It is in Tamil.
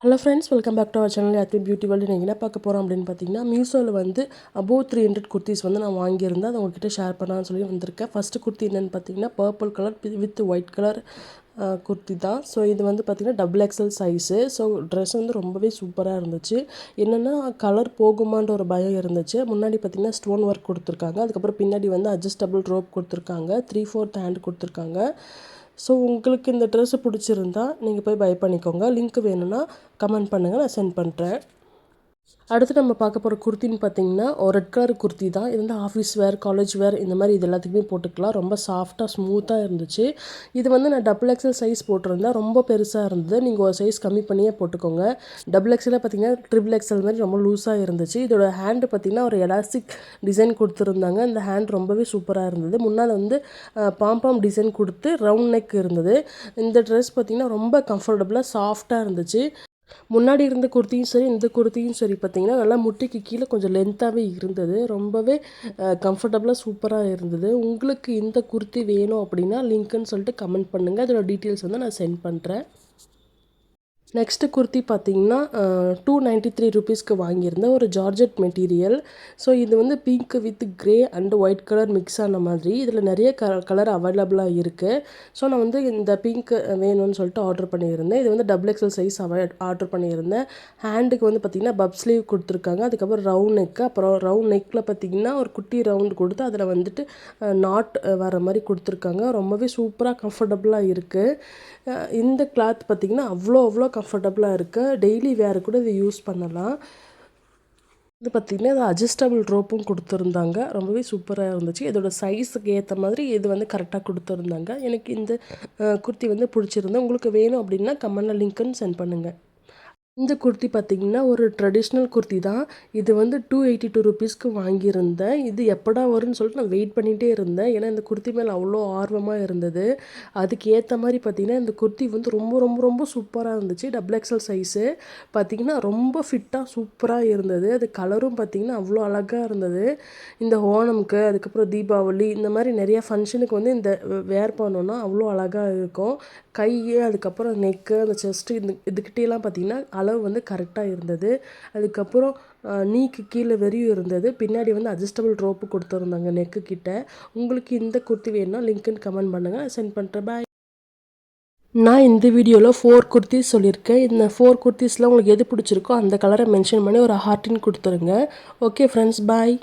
Hello friends, welcome back to our channel Yatri beauty world. நீங்கள் என்ன பார்க்க போகிறோம் அப்படின்னு பார்த்தீங்கன்னா, மீஷோவில் வந்து அபோவ் 300 குர்த்திஸ் வந்து நான் வாங்கியிருந்தேன். அதை உங்ககிட்ட ஷேர் பண்ணலாம்னு சொல்லி வந்திருக்கேன். ஃபஸ்ட்டு குர்த்தி என்னென்னு பார்த்தீங்கன்னா, purple colour with white colour kurti தான். ஸோ இது வந்து பார்த்திங்கன்னா double XL size. So dress வந்து ரொம்பவே சூப்பராக இருந்துச்சு. என்னென்னா கலர் போகுமான்ற ஒரு பயம் இருந்துச்சு. முன்னாடி பார்த்திங்கன்னா ஸ்டோன் ஒர்க் கொடுத்துருக்காங்க. அதுக்கப்புறம் பின்னாடி வந்து அட்ஜஸ்டபிள் ரோப் கொடுத்துருக்காங்க. 3/4 ஹேண்ட் கொடுத்துருக்காங்க. ஸோ உங்களுக்கு இந்த ட்ரெஸ்ஸு பிடிச்சிருந்தா நீங்கள் போய் பை பண்ணிக்கோங்க. லிங்க் வேணும்னா கமெண்ட் பண்ணுங்கள், நான் சென்ட் பண்ணுறேன். அடுத்து நம்ம பார்க்க போகிற குர்த்தின்னு பார்த்தீங்கன்னா ஒரு ரெட் கலர் குர்த்தி தான். இது வந்து ஆஃபீஸ் வேர், காலேஜ் வேர் இந்த மாதிரி இது எல்லாத்துக்குமே போட்டுக்கலாம். ரொம்ப சாஃப்டாக ஸ்மூத்தாக இருந்துச்சு. இது வந்து நான் டபுள் எக்ஸல் சைஸ் போட்டிருந்தேன். ரொம்ப பெருசாக இருந்தது. நீங்கள் ஒரு சைஸ் கம்மி பண்ணியே போட்டுக்கோங்க. டபுள் எக்ஸலில் பார்த்தீங்கன்னா ட்ரிபிள் எக்ஸல் மாதிரி ரொம்ப லூஸாக இருந்துச்சு. இதோட ஹேண்டு பார்த்திங்கன்னா ஒரு எலாஸ்டிக் டிசைன் கொடுத்துருந்தாங்க. இந்த ஹேண்ட் ரொம்பவே சூப்பராக இருந்தது. முன்னால் வந்து பாம்பாம் டிசைன் கொடுத்து ரவுண்ட் நெக் இருந்தது. இந்த ட்ரெஸ் பார்த்திங்கன்னா ரொம்ப கம்ஃபர்டபுளாக சாஃப்டாக இருந்துச்சு. முன்னாடி இருந்த குர்த்தியும் சரி, இந்த குர்த்தியும் சரி பார்த்திங்கன்னா நல்லா முட்டிக்கு கீழே கொஞ்சம் லென்த்தாகவே இருந்தது. ரொம்பவே கம்ஃபர்டபுளாக சூப்பராக இருந்தது. உங்களுக்கு இந்த குர்த்தி வேணும் அப்படின்னா லிங்க்குன்னு சொல்லிட்டு கமெண்ட் பண்ணுங்கள். அதோட டீட்டெயில்ஸ் வந்து நான் சென்ட் பண்ணுறேன். நெக்ஸ்ட்டு குர்த்தி பார்த்திங்கன்னா 293 ருபீஸ்க்கு வாங்கியிருந்தேன். ஒரு ஜார்ஜெட் மெட்டீரியல். ஸோ இது வந்து pink with grey and white colour mix ஆன மாதிரி. இதில் நிறைய கலர் அவைலபிளாக இருக்குது. ஸோ நான் வந்து இந்த பிங்க் வேணும்னு சொல்லிட்டு ஆர்டர் பண்ணியிருந்தேன். இது வந்து டபுள் எக்ஸல் சைஸ் ஆர்டர் பண்ணியிருந்தேன். ஹேண்டுக்கு வந்து பார்த்திங்கன்னா பப் ஸ்லீவ் கொடுத்துருக்காங்க. அதுக்கப்புறம் ரவுண்ட் நெக்கு, அப்புறம் ரவுண்ட் நெக்கில் பார்த்திங்கன்னா ஒரு குட்டி ரவுண்ட் கொடுத்து அதில் வந்துட்டு நாட் வர மாதிரி கொடுத்துருக்காங்க. ரொம்பவே சூப்பராக கம்ஃபர்டபுளாக இருக்குது. இந்த கிளாத் பார்த்திங்கன்னா அவ்வளோ கம்ஃபர்டபுளாக இருக்குது. டெய்லி வேறு கூட இதை யூஸ் பண்ணலாம். இது பார்த்திங்கன்னா இது அட்ஜஸ்டபிள் ரோப்பும் கொடுத்துருந்தாங்க. ரொம்பவே சூப்பராக இருந்துச்சு. இதோட சைஸுக்கு ஏற்ற மாதிரி இது வந்து கரெக்டாக கொடுத்துருந்தாங்க. எனக்கு இந்த குர்த்தி வந்து பிடிச்சிருந்தேன். உங்களுக்கு வேணும் அப்படின்னா கமெண்டில் லிங்க்குன்னு சென்ட் பண்ணுங்கள். இந்த குர்த்தி பார்த்திங்கன்னா ஒரு ட்ரெடிஷ்னல் குர்த்தி தான். இது வந்து 282 ருபீஸ்க்கு வாங்கியிருந்தேன். இது எப்படா வரும்னு சொல்லிட்டு நான் வெயிட் பண்ணிகிட்டே இருந்தேன். ஏன்னா இந்த குர்த்தி மேலே அவ்வளோ ஆர்வமாக இருந்தது. அதுக்கு ஏற்ற மாதிரி பார்த்திங்கன்னா இந்த குர்த்தி வந்து ரொம்ப சூப்பராக இருந்துச்சு. டபுள் எக்ஸல் சைஸு பார்த்திங்கன்னா ரொம்ப ஃபிட்டாக சூப்பராக இருந்தது. அது கலரும் பார்த்திங்கன்னா அவ்வளோ அழகாக இருந்தது. இந்த ஓணம்க்கு, அதுக்கப்புறம் தீபாவளி இந்த மாதிரி நிறையா ஃபங்க்ஷனுக்கு வந்து இந்த வேர் பண்ணோன்னா அவ்வளோ அழகாக இருக்கும். கை, அதுக்கப்புறம் நெக்கு, அந்த செஸ்ட்டு இதுக்கிட்டேலாம் பார்த்திங்கன்னா அளவு வந்து கரெக்டாக இருந்தது. அதுக்கப்புறம் நீக்கு கீழே வெறியும் இருந்தது. பின்னாடி வந்து அட்ஜஸ்டபிள் ரோப்பு கொடுத்துருந்தாங்க நெக்கு கிட்ட. உங்களுக்கு இந்த குர்த்தி வேணும்னா லிங்க்குன்னு கமெண்ட் பண்ணுங்கள், சென்ட் பண்ணுறேன். பாய். நான் இந்த வீடியோவில் 4 குர்த்திஸ் சொல்லியிருக்கேன். இந்த 4 குர்த்திஸில் உங்களுக்கு எது பிடிச்சிருக்கோ அந்த கலரை மென்ஷன் பண்ணி ஒரு ஹார்ட்டின் கொடுத்துருங்க. ஓகே ஃப்ரெண்ட்ஸ், பாய்.